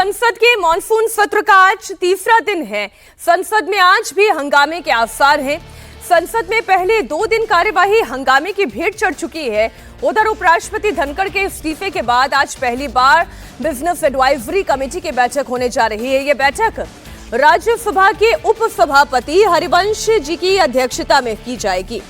संसद के मॉनसून सत्र का आज तीसरा दिन है। संसद में आज भी हंगामे के आसार हैं। संसद में पहले 2 दिन कार्यवाही हंगामे की भेंट चढ़ चुकी है। उधर उपराष्ट्रपति धनखड़ के इस्तीफे के बाद आज पहली बार बिजनेस एडवाइजरी कमेटी की बैठक होने जा रही है। यह बैठक राज्यसभा के उपसभापति हरिवंश जी की अध्यक्षता में की जाएगी।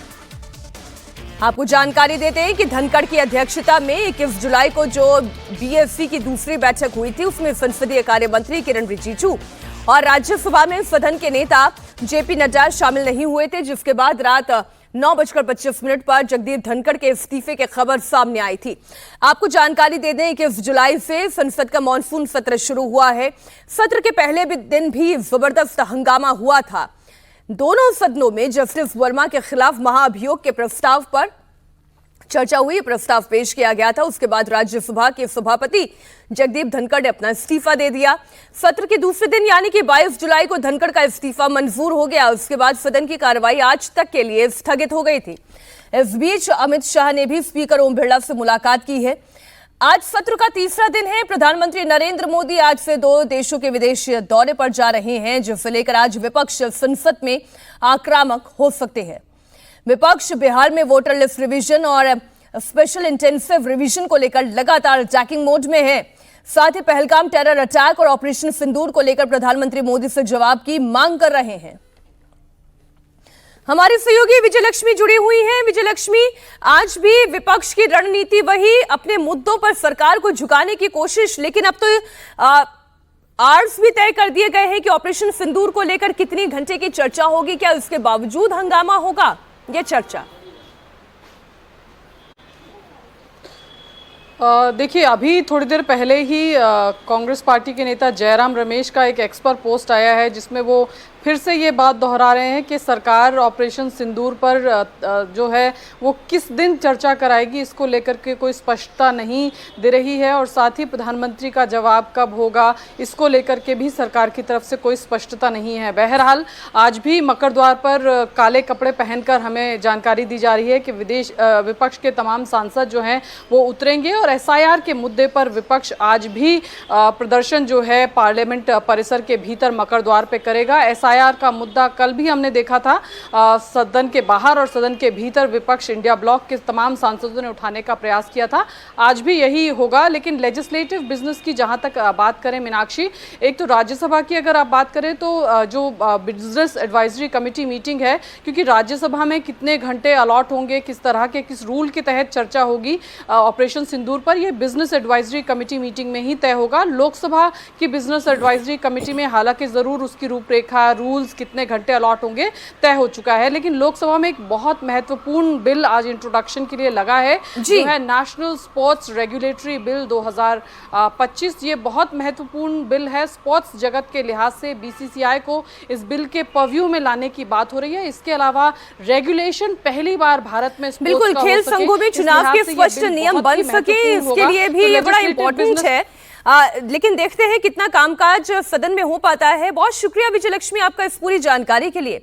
आपको जानकारी देते हैं कि धनखड़ की अध्यक्षता में 21 जुलाई को जो बीएससी की दूसरी बैठक हुई थी, उसमें संसदीय कार्य मंत्री किरण रिजिजू और राज्यसभा में सदन के नेता जेपी नड्डा शामिल नहीं हुए थे, जिसके बाद रात 9:25 पर जगदीप धनखड़ के इस्तीफे की खबर सामने आई थी। आपको जानकारी दे दें कि 21 जुलाई से संसद का मॉनसून सत्र शुरू हुआ है। सत्र के पहले दिन भी जबरदस्त हंगामा हुआ था। दोनों सदनों में जस्टिस वर्मा के खिलाफ महाअभियोग के प्रस्ताव पर चर्चा हुई, प्रस्ताव पेश किया गया था। उसके बाद राज्यसभा के सभापति जगदीप धनखड़ ने अपना इस्तीफा दे दिया। सत्र के दूसरे दिन यानी कि 22 जुलाई को धनखड़ का इस्तीफा मंजूर हो गया। उसके बाद सदन की कार्रवाई आज तक के लिए स्थगित हो गई थी। इस बीच अमित शाह ने भी स्पीकर ओम बिरला से मुलाकात की है। आज सत्र का तीसरा दिन है। प्रधानमंत्री नरेंद्र मोदी आज से 2 देशों के विदेश दौरे पर जा रहे हैं, जिसे लेकर आज विपक्ष संसद में आक्रामक हो सकते हैं। विपक्ष बिहार में वोटर लिस्ट रिवीजन और स्पेशल इंटेंसिव रिवीजन को लेकर लगातार अटैकिंग मोड में है। साथ ही पहलगाम टेरर अटैक और ऑपरेशन सिंदूर को लेकर प्रधानमंत्री मोदी से जवाब की मांग कर रहे हैं। हमारी सहयोगी विजयलक्ष्मी जुड़ी हुई हैं। विजयलक्ष्मी, आज भी विपक्ष की रणनीति वही, अपने मुद्दों पर सरकार को झुकाने की कोशिश, लेकिन अब तो आर्स भी तय कर दिए गए हैं कि ऑपरेशन सिंदूर को लेकर कितनी घंटे की चर्चा होगी, क्या इसके बावजूद हंगामा होगा, ये चर्चा? देखिए, अभी थोड़ी देर पहले ही कांग्रेस पार्टी के नेता जयराम रमेश का एक एक्स पर पोस्ट आया है, जिसमें वो फिर से ये बात दोहरा रहे हैं कि सरकार ऑपरेशन सिंदूर पर जो है वो किस दिन चर्चा कराएगी, इसको लेकर के कोई स्पष्टता नहीं दे रही है। और साथ ही प्रधानमंत्री का जवाब कब होगा, इसको लेकर के भी सरकार की तरफ से कोई स्पष्टता नहीं है। बहरहाल आज भी मकर द्वार पर काले कपड़े पहनकर हमें जानकारी दी जा रही है कि विपक्ष के तमाम सांसद जो हैं वो उतरेंगे और एसआईआर के मुद्दे पर विपक्ष आज भी प्रदर्शन जो है पार्लियामेंट परिसर के भीतर मकर द्वार पे करेगा। एसआईआर का मुद्दा कल भी हमने देखा था, सदन के बाहर और सदन के भीतर विपक्ष इंडिया ब्लॉक के तमाम सांसदों ने उठाने का प्रयास किया था। आज भी यही होगा। लेकिन लेजिस्लेटिव बिजनेस की जहां तक बात करें मीनाक्षी, एक तो राज्यसभा की अगर आप बात करें तो जो बिजनेस एडवाइजरी कमेटी मीटिंग है, क्योंकि राज्यसभा में कितने घंटे अलॉट होंगे, किस तरह के किस रूल के तहत चर्चा होगी ऑपरेशन सिंदूर पर, यह बिजनेस एडवाइजरी कमेटी मीटिंग में ही तय होगा। लोकसभा की बिजनेस एडवाइजरी कमेटी में हालांकि जरूर उसकी रूपरेखा, रूल्स, कितने घंटे अलॉट होंगे तय हो चुका है। लेकिन लोकसभा में एक बहुत महत्वपूर्ण बिल आज इंट्रोडक्शन के लिए लगा है, जो है नेशनल स्पोर्ट्स रेगुलेटरी बिल 2025। ये बहुत महत्वपूर्ण बिल है। स्पोर्ट्स जगत के लिहाज से बीसीसीआई को इस बिल के पर्व्यू में लाने की बात हो रही है। इसके अलावा रेगुलेशन पहली बार भारत में बिल्कुल खेल संघों में चुनाव के स्पष्ट नियम बन सके, इसके लिए भी ये बड़ा इंपॉर्टेंट है। लेकिन देखते हैं कितना कामकाज सदन में हो पाता है। बहुत शुक्रिया विजयलक्ष्मी आपका इस पूरी जानकारी के लिए।